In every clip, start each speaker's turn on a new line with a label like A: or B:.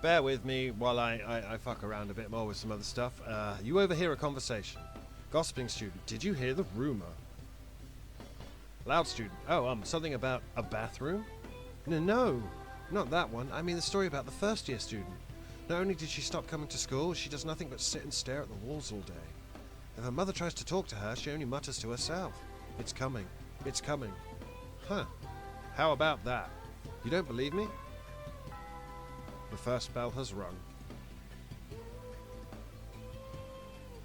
A: Bear with me while I fuck around a bit more with some other stuff. You overhear a conversation. Gossiping student, did you hear the rumor? Loud student, oh, something about a bathroom? No, not that one. I mean the story about the first year student. Not only did she stop coming to school, she does nothing but sit and stare at the walls all day. If her mother tries to talk to her, she only mutters to herself. It's coming. It's coming. Huh. How about that? You don't believe me? The first bell has rung.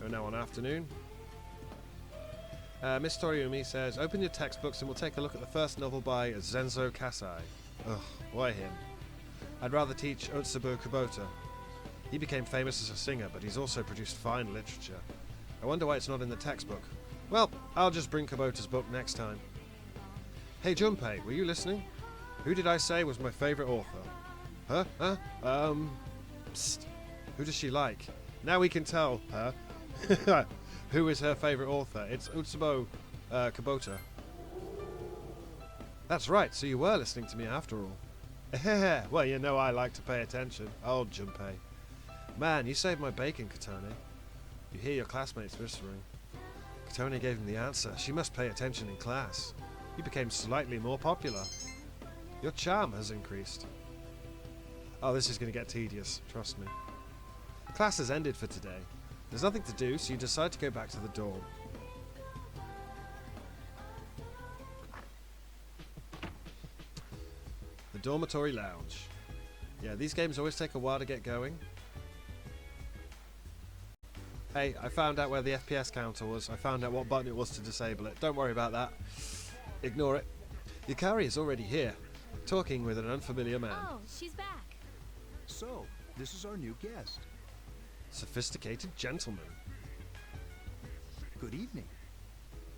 A: We're now on afternoon. Miss Toriumi says, open your textbooks and we'll take a look at the first novel by Zenzo Kasai. Ugh, why him? I'd rather teach Utsubo Kubota. He became famous as a singer, but he's also produced fine literature. I wonder why it's not in the textbook. Well, I'll just bring Kubota's book next time. Hey Junpei, were you listening? Who did I say was my favourite author? Huh? Psst. Who does she like? Now we can tell her who is her favourite author. It's Utsubo Kubota. That's right, so you were listening to me after all. Well, you know I like to pay attention. Old Junpei. Man, you saved my bacon, Katone. You hear your classmates whispering. Katone gave him the answer. She must pay attention in class. You became slightly more popular. Your charm has increased. Oh, this is going to get tedious, trust me. Class has ended for today. There's nothing to do, so you decide to go back to the dorm. The dormitory lounge. Yeah, these games always take a while to get going. Hey, I found out where the FPS counter was. I found out what button it was to disable it. Don't worry about that. Ignore it. Yukari is already here, talking with an unfamiliar man.
B: Oh, she's back.
C: So, this is our new guest.
A: Sophisticated gentleman.
C: Good evening.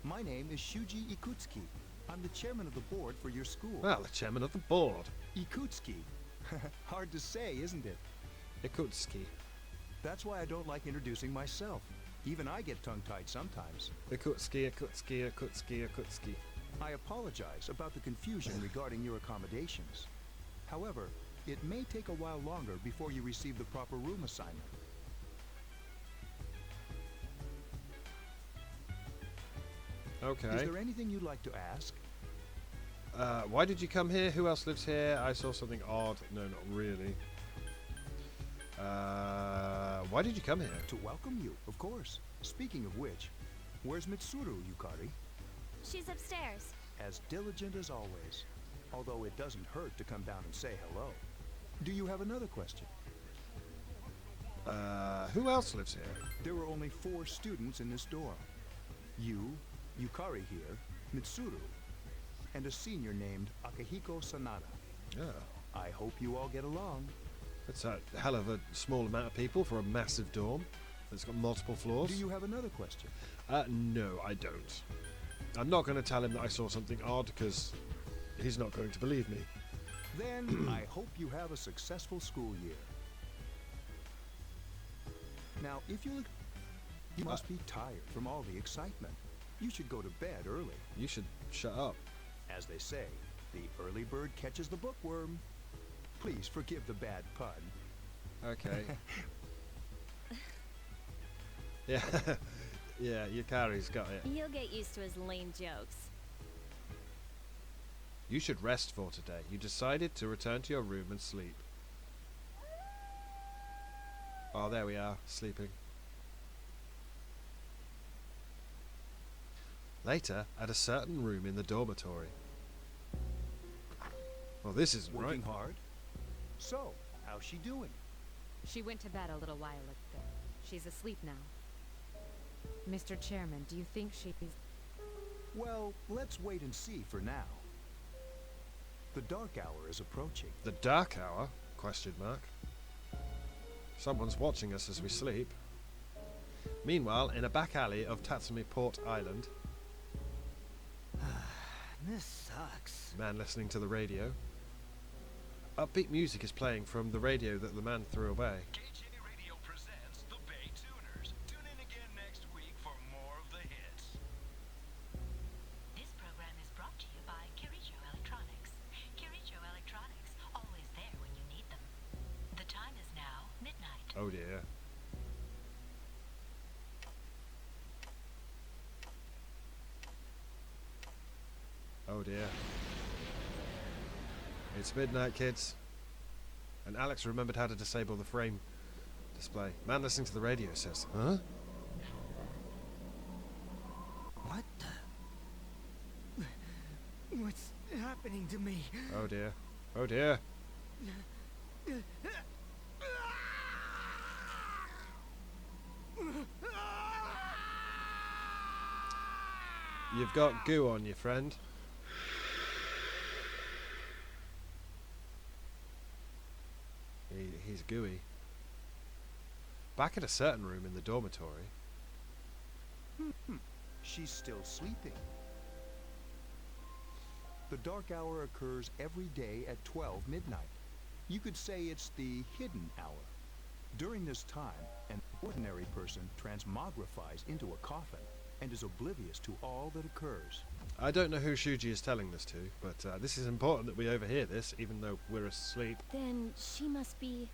C: My name is Shuji Ikutsuki. I'm the chairman of the board for your school.
A: Well, the chairman of the board.
C: Ikutsuki. Hard to say, isn't it?
A: Ikutsuki.
C: That's why I don't like introducing myself. Even I get tongue-tied sometimes.
A: Ikutsuki, Ikutsuki, Ikutsuki, Ikutsuki.
C: I apologize about the confusion regarding your accommodations. However, it may take a while longer before you receive the proper room assignment.
A: Okay.
C: Is there anything you'd like to ask?
A: Why did you come here? Who else lives here? I saw something odd. No, not really. Why did you come here?
C: To welcome you, of course. Speaking of which, where's Mitsuru, Yukari?
B: She's upstairs.
C: As diligent as always. Although it doesn't hurt to come down and say hello. Do you have another question?
A: Who else lives here?
C: There were only 4 students in this dorm. You, Yukari here, Mitsuru, and a senior named Akihiko Sanada.
A: Yeah.
C: I hope you all get along.
A: That's a hell of a small amount of people for a massive dorm that's got multiple floors.
C: Do you have another question?
A: No, I don't. I'm not going to tell him that I saw something odd because he's not going to believe me.
C: Then I hope you have a successful school year. Now, if you must be tired from all the excitement. You should go to bed early.
A: You should shut up.
C: As they say, the early bird catches the bookworm. Please forgive the bad pun.
A: Okay. Yeah. Yeah, Yukari's got it.
B: You'll get used to his lame jokes.
A: You should rest for today. You decided to return to your room and sleep. Oh, there we are, sleeping. Later, at a certain room in the dormitory. Well, this is
C: Working
A: right.
C: hard? So, how's she doing?
D: She went to bed a little while ago. She's asleep now. Mr. Chairman, do you think she's...
C: Well, let's wait and see for now. The dark hour is approaching.
A: The dark hour? Question mark. Someone's watching us as we sleep. Meanwhile, in a back alley of Tatsumi Port Island,
E: This sucks.
A: man listening to the radio. Upbeat music is playing from the radio that the man threw away.
F: KJ Radio presents the Bay Tuners. Tune in again next week for more of the hits.
G: This program is brought to you by Kirijo Electronics. Kirijo Electronics, always there when you need them. The time is now.
A: Oh dear. Oh dear. It's midnight, kids. And Alex remembered how to disable the frame display. Man listening to the radio says, huh?
E: What the? What's happening to me?
A: Oh dear. Oh dear. You've got goo on you, friend. He's gooey. Back at a certain room in the dormitory.
C: She's still sleeping. The dark hour occurs every day at 12 midnight. You could say it's the hidden hour. During this time, an ordinary person transmogrifies into a coffin and is oblivious to all that occurs.
A: I don't know who Shuji is telling this to, but this is important that we overhear this, even though we're asleep.
B: Then she must be...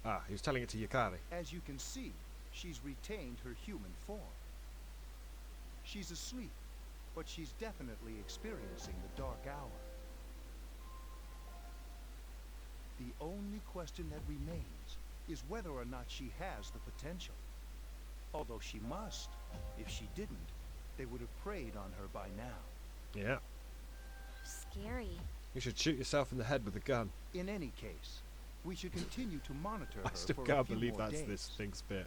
A: Ah, he was telling it to Yukari.
C: As you can see, she's retained her human form. She's asleep, but she's definitely experiencing the dark hour. The only question that remains is whether or not she has the potential. Although she must. If she didn't, they would have preyed on her by now.
A: Yeah.
B: scary.
A: You should shoot yourself in the head with a gun.
C: In any case, we should continue to monitor her
A: I still
C: for a
A: can't
C: few
A: believe
C: more
A: that's
C: days.
A: this thing's bit.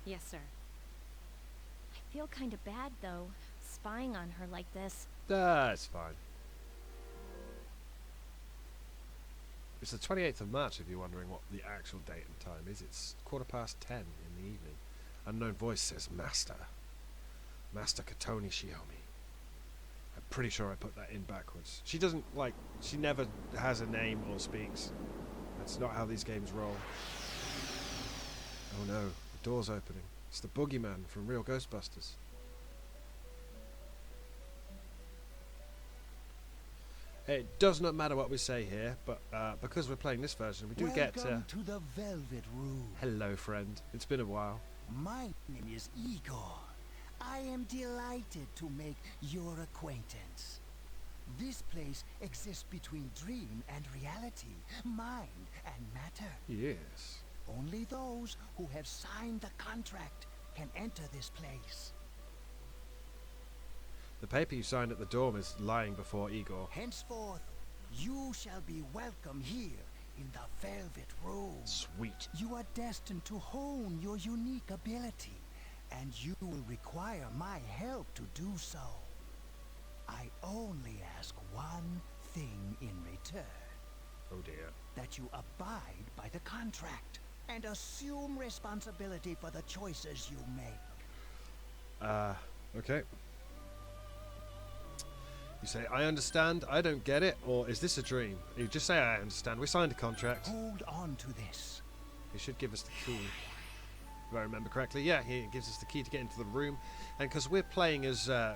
D: Yes, sir.
B: I feel kind of bad, though, spying on her like this.
A: That's fine. It's the 28th of March, if you're wondering what the actual date and time is. It's 10:15 in the evening. Unknown voice says, Master. Master Katoni Shiomi. I'm pretty sure I put that in backwards. She doesn't, she never has a name or speaks. That's not how these games roll. Oh no, the door's opening. It's the boogeyman from Real Ghostbusters. It does not matter what we say here, but because we're playing this version, we do get...
E: Welcome to the Velvet Room.
A: Hello, friend. It's been a while.
E: My name is Igor. I am delighted to make your acquaintance. This place exists between dream and reality, mind and matter.
A: Yes.
E: Only those who have signed the contract can enter this place.
A: The paper you signed at the dorm is lying before Igor.
E: Henceforth, you shall be welcome here in the Velvet Room.
A: Sweet.
E: You are destined to hone your unique ability, and you will require my help to do so. I only ask one thing in return.
A: Oh dear.
E: That you abide by the contract and assume responsibility for the choices you make.
A: Okay. You say, I understand, I don't get it, or is this a dream? You just say, I understand, we signed a contract.
E: Hold on to this.
A: He should give us the key. If I remember correctly, yeah, he gives us the key to get into the room. And because we're playing as the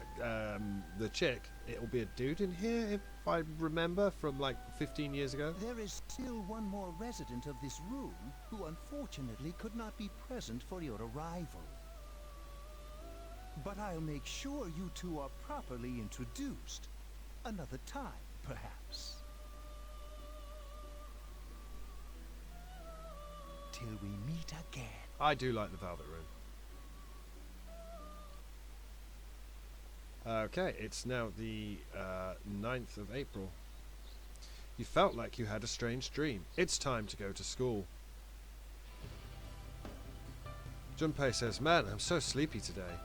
A: chick, it'll be a dude in here, if I remember, from like 15 years ago.
E: There is still one more resident of this room who unfortunately could not be present for your arrival. But I'll make sure you two are properly introduced. Another time, perhaps. Till we meet again.
A: I do like the Velvet Room. Okay, it's now the 9th of April. You felt like you had a strange dream. It's time to go to school. Junpei says, man, I'm so sleepy today.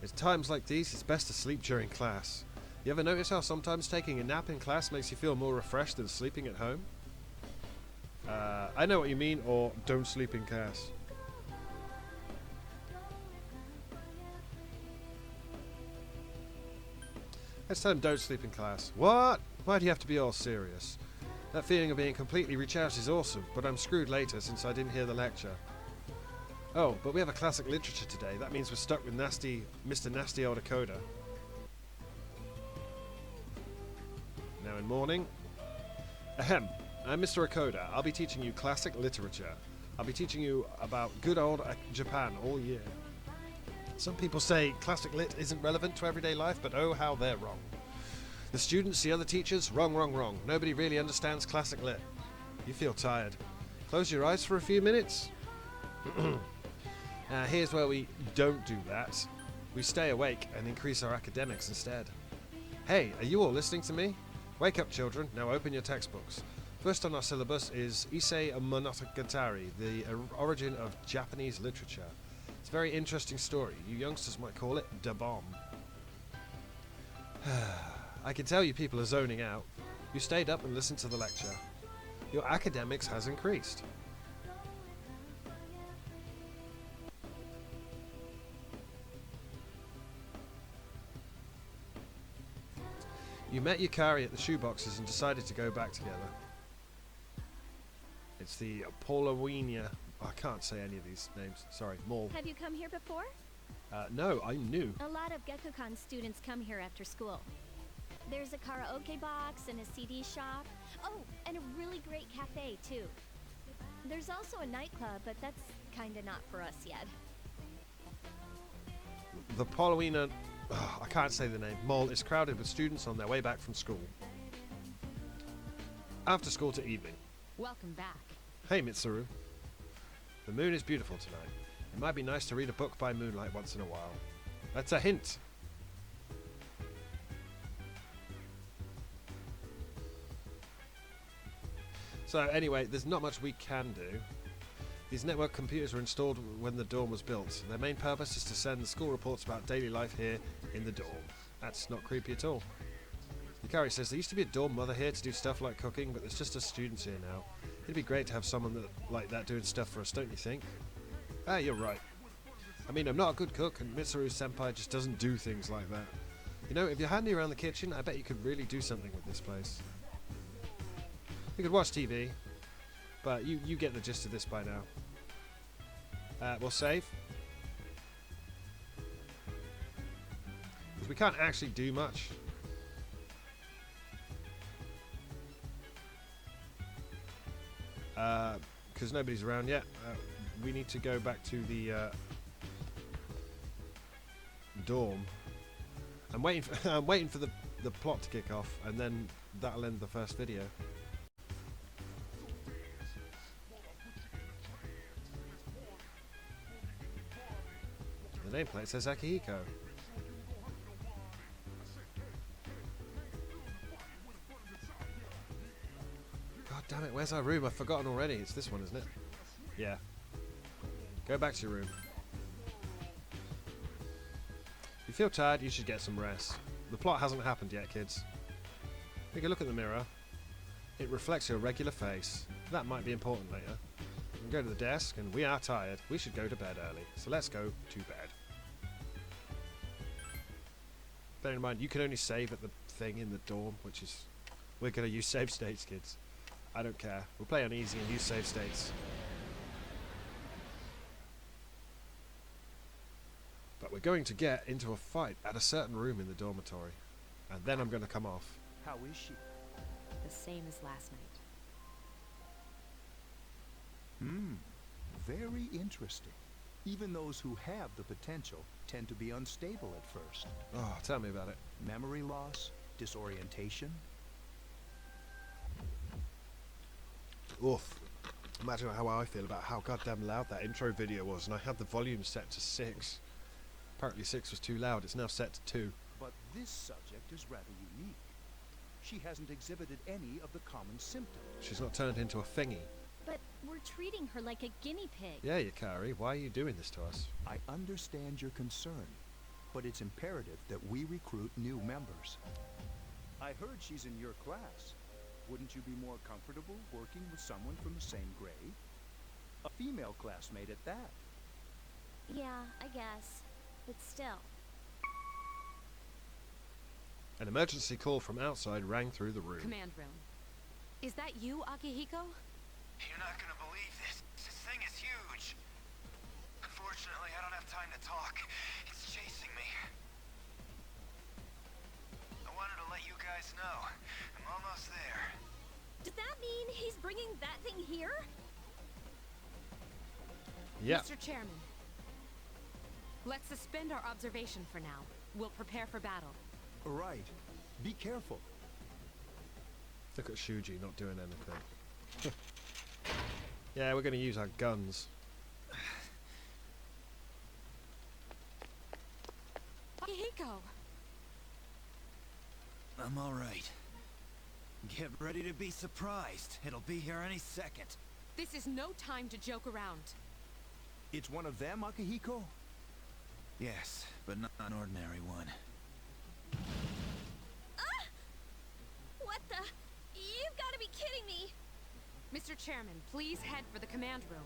A: At times like these, it's best to sleep during class. You ever notice how sometimes taking a nap in class makes you feel more refreshed than sleeping at home? I know what you mean, or don't sleep in class. Let's tell him don't sleep in class. What? Why do you have to be all serious? That feeling of being completely recharged is awesome, but I'm screwed later since I didn't hear the lecture. Oh, but we have a classic literature today. That means we're stuck with Mr. Nasty Old Okoda. Now in morning. Ahem. I'm Mr. Okoda. I'll be teaching you classic literature. I'll be teaching you about good old Japan all year. Some people say classic lit isn't relevant to everyday life, but oh how they're wrong. The students, the other teachers, wrong, wrong, wrong. Nobody really understands classic lit. You feel tired. Close your eyes for a few minutes. Here's where we don't do that. We stay awake and increase our academics instead. Hey, are you all listening to me? Wake up, children. Now open your textbooks. First on our syllabus is Issei Monogatari, the origin of Japanese literature. It's a very interesting story. You youngsters might call it Da Bomb. I can tell you people are zoning out. You stayed up and listened to the lecture. Your academics has increased. You met Yukari at the shoeboxes and decided to go back together. It's the Paulownia. I can't say any of these names. Sorry, Mall.
B: Have you come here before?
A: No, I'm new.
B: A lot of Gekukan students come here after school. There's a karaoke box and a CD shop. Oh, and a really great cafe, too. There's also a nightclub, but that's kinda not for us yet.
A: The Paulownia... I can't say the name. Mall is crowded with students on their way back from school. After school to evening.
D: Welcome back.
A: Hey, Mitsuru. The moon is beautiful tonight. It might be nice to read a book by moonlight once in a while. That's a hint. So anyway, there's not much we can do. These network computers were installed when the dorm was built. Their main purpose is to send the school reports about daily life here in the dorm. That's not creepy at all. Yukari says there used to be a dorm mother here to do stuff like cooking, but there's just us students here now. It'd be great to have someone like that doing stuff for us, don't you think? Ah, you're right. I mean, I'm not a good cook, and Mitsuru Senpai just doesn't do things like that. You know, if you're handy around the kitchen, I bet you could really do something with this place. We could watch TV, but you get the gist of this by now. We'll save. Because we can't actually do much. Because nobody's around yet. We need to go back to the dorm. I'm waiting for the plot to kick off, and then that'll end the first video. The nameplate says Akihiko. God damn it, where's our room? I've forgotten already. It's this one, isn't it? Yeah. Go back to your room. If you feel tired, you should get some rest. The plot hasn't happened yet, kids. Take a look at the mirror. It reflects your regular face. That might be important later. We go to the desk, and we are tired. We should go to bed early. So let's go to bed. Bear in mind, you can only save at the thing in the dorm, which is... We're going to use save states, kids. I don't care. We'll play on easy and use save states. But we're going to get into a fight at a certain room in the dormitory. And then I'm going to come off.
C: How is she?
D: The same as last night.
C: Very interesting. Even those who have the potential tend to be unstable at first.
A: Oh, tell me about it.
C: Memory loss, disorientation.
A: Oof. Imagine how I feel about how goddamn loud that intro video was, and I had the volume set to 6. Apparently 6 was too loud, it's now set to 2.
C: But this subject is rather unique. She hasn't exhibited any of the common symptoms.
A: She's not turned into a thingy.
B: But we're treating her like a guinea pig.
A: Yeah, Yukari, why are you doing this to us?
C: I understand your concern, but it's imperative that we recruit new members. I heard she's in your class. Wouldn't you be more comfortable working with someone from the same grade? A female classmate at that.
B: Yeah, I guess. But still.
A: An emergency call from outside rang through the room.
D: Command room. Is that you, Akihiko?
F: You're not gonna believe this. This thing is huge. Unfortunately, I don't have time to talk. It's chasing me. I wanted to let you guys know. I'm almost there.
B: Does that mean he's bringing that thing here?
A: Yeah.
D: Mr. Chairman, let's suspend our observation for now. We'll prepare for battle.
C: Right. Be careful.
A: Look at Shuji not doing anything. Yeah, we're going to use our guns.
D: Akihiko!
F: I'm alright. Get ready to be surprised. It'll be here any second.
D: This is no time to joke around.
C: It's one of them, Akihiko?
F: Yes, but not an ordinary one.
B: What the? You've got to be kidding me!
D: Mr. Chairman, please head for the command room.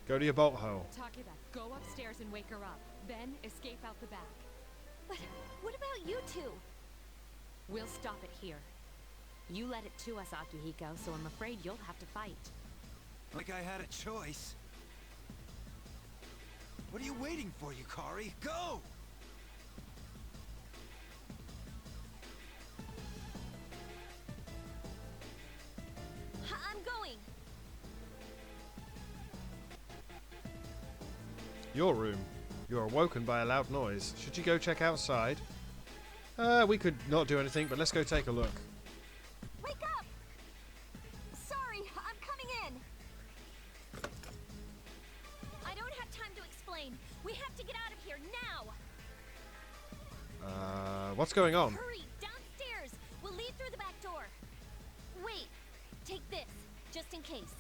A: Go to your bolt hole.
D: Takeba, go upstairs and wake her up. Then escape out the back.
B: But what about you two?
D: We'll stop it here. You led it to us, Akihiko, so I'm afraid you'll have to fight.
F: Like I had a choice. What are you waiting for, Yukari? Go!
B: I'm going!
A: Your room. You're awoken by a loud noise. Should you go check outside? We could not do anything, but let's go take a look.
B: Wake up! Sorry, I'm coming in. I don't have time to explain. We have to get out of here now.
A: What's going on?
B: Hurry, downstairs. We'll leave through the back door. Wait, take this, just in case.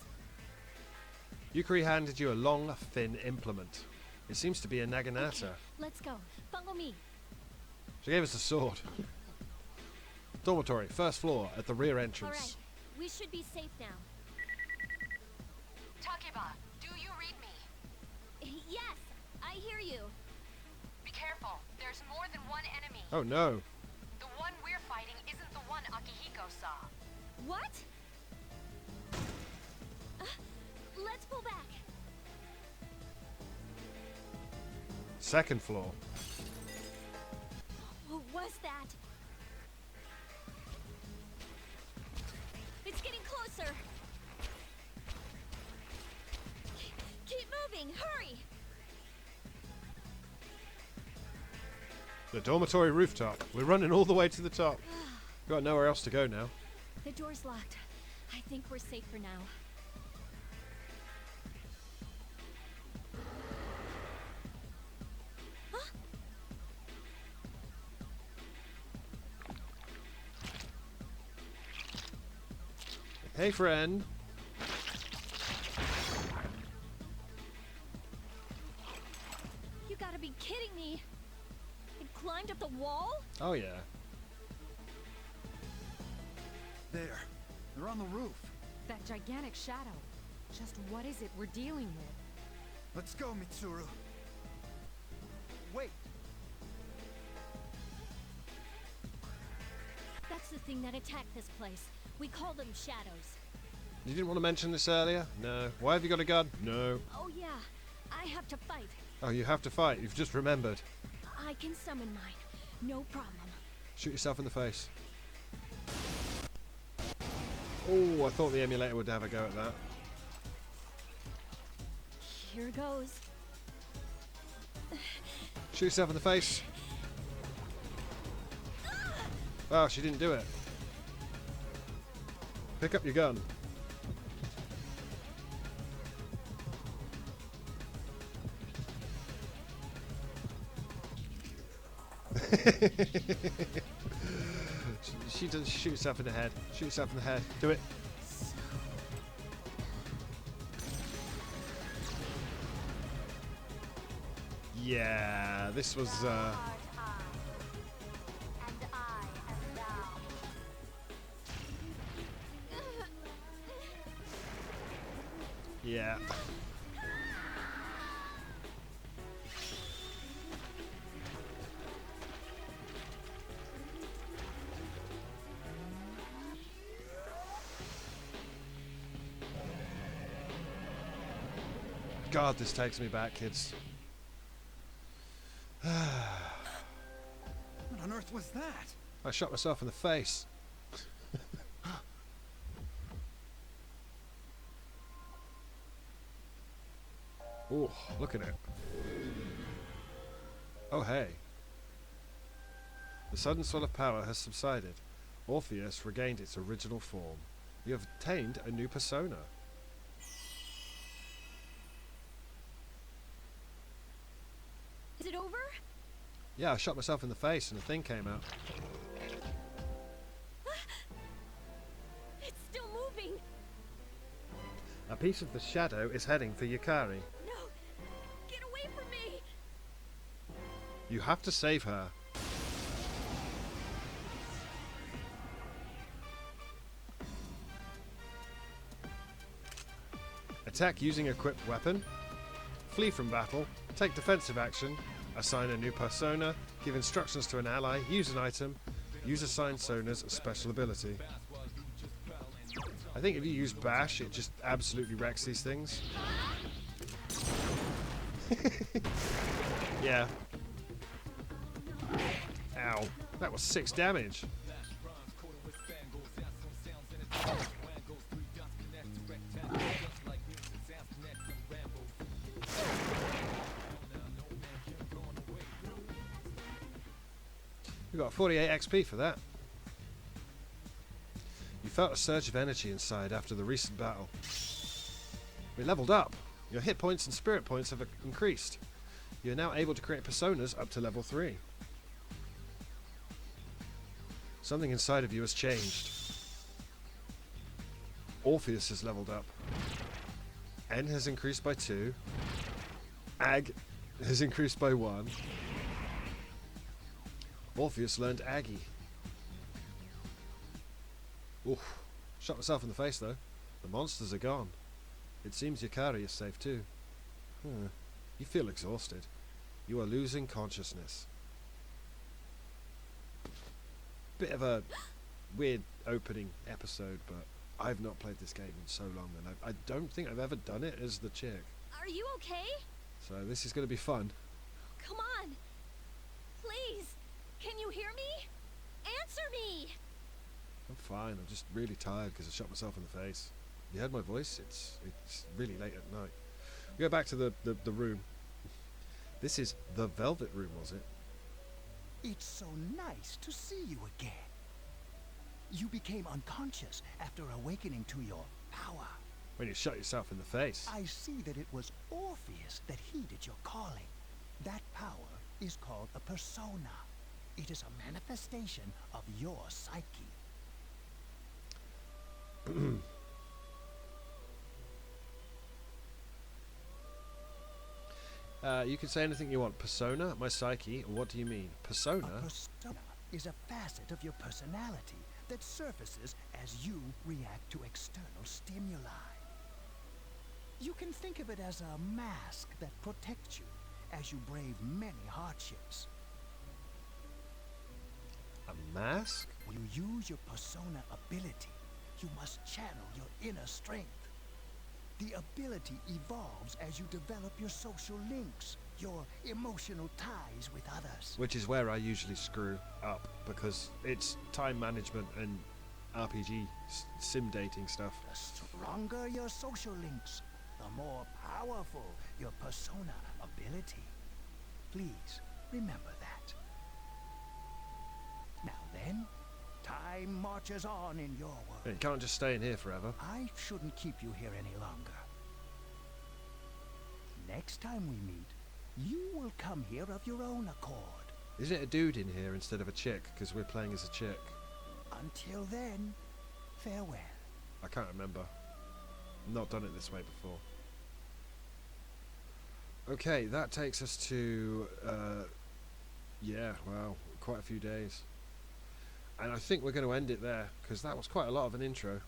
A: Yukari handed you a long, thin implement. It seems to be a naginata.
B: Okay, let's go. Follow me.
A: She gave us a sword. Dormitory, first floor, at the rear
B: All
A: entrance.
B: right, we should be safe now.
D: Takeba, do you read me?
B: Yes, I hear you.
D: Be careful. There's more than one enemy.
A: Oh no.
D: The one we're fighting isn't the one Akihiko saw.
B: What? Let's pull back.
A: Second floor.
B: What was that? It's getting closer. Keep moving, hurry!
A: The dormitory rooftop. We're running all the way to the top. Got nowhere else to go now.
B: The door's locked. I think we're safe for now.
A: Hey friend.
B: You gotta be kidding me! It climbed up the wall?
A: Oh yeah.
F: There. They're on the roof.
D: That gigantic shadow. Just what is it we're dealing with?
F: Let's go, Mitsuru.
C: Wait.
B: That's the thing that attacked this place. We call them shadows.
A: You didn't want to mention this earlier? No. Why have you got a gun? No.
B: Oh yeah, I have to fight.
A: Oh, you have to fight. You've just remembered.
B: I can summon mine. No problem.
A: Shoot yourself in the face. Oh, I thought the emulator would have a go at that.
B: Here goes.
A: Shoot yourself in the face. Oh, she didn't do it. Pick up your gun. she does shoot herself in the head. Shoot herself in the head. Do it. Yeah, this was yeah. God, this takes me back, kids.
F: What on earth was that?
A: I shot myself in the face. Ooh, look at it. Oh hey. The sudden swell of power has subsided. Orpheus regained its original form. You have obtained a new persona.
B: Is it over?
A: Yeah, I shot myself in the face and a thing came out.
B: It's still moving.
A: A piece of the shadow is heading for Yukari.
B: No, get away from me.
A: You have to save her. Attack using equipped weapon. Flee from battle. Take defensive action. Assign a new persona. Give instructions to an ally. Use an item. Use assigned sona's special ability. I think if you use bash, it just absolutely wrecks these things. Yeah. Ow. That was 6 damage. We got 48 XP for that. You felt a surge of energy inside after the recent battle. We leveled up. Your hit points and spirit points have increased. You are now able to create personas up to level 3. Something inside of you has changed. Orpheus has leveled up. N has increased by 2. Ag has increased by 1. Orpheus learned Aggie. Oof. Shot myself in the face though. The monsters are gone. It seems Yukari is safe too. You feel exhausted. You are losing consciousness. Bit of a weird opening episode, but I've not played this game in so long, and I don't think I've ever done it as the chick.
B: Are you okay?
A: So this is going to be fun.
B: Come on. Please. Can you hear me? Answer me.
A: I'm fine. I'm just really tired because I shot myself in the face. You heard my voice? It's really late at night. We go back to the room. This is the Velvet Room, was it?
E: It's so nice to see you again. You became unconscious after awakening to your power.
A: When you shot yourself in the face.
E: I see that it was Orpheus that heeded your calling. That power is called a persona. It is a manifestation of your psyche.
A: You can say anything you want. Persona, my psyche, or what do you mean? Persona?
E: A persona is a facet of your personality that surfaces as you react to external stimuli. You can think of it as a mask that protects you as you brave many hardships.
A: A mask?
E: When you use your persona ability, you must channel your inner strength. The ability evolves as you develop your social links, your emotional ties with others.
A: Which is where I usually screw up, because it's time management and RPG sim dating stuff.
E: The stronger your social links, the more powerful your persona ability. Please remember that. Now then, time marches on in your world.
A: You can't just stay in here forever.
E: I shouldn't keep you here any longer. Next time we meet, you will come here of your own accord.
A: Is it a dude in here instead of a chick? Because we're playing as a chick.
E: Until then, farewell.
A: I can't remember. Not done it this way before. Okay, that takes us to, yeah, well, quite a few days. And I think we're going to end it there, because that was quite a lot of an intro.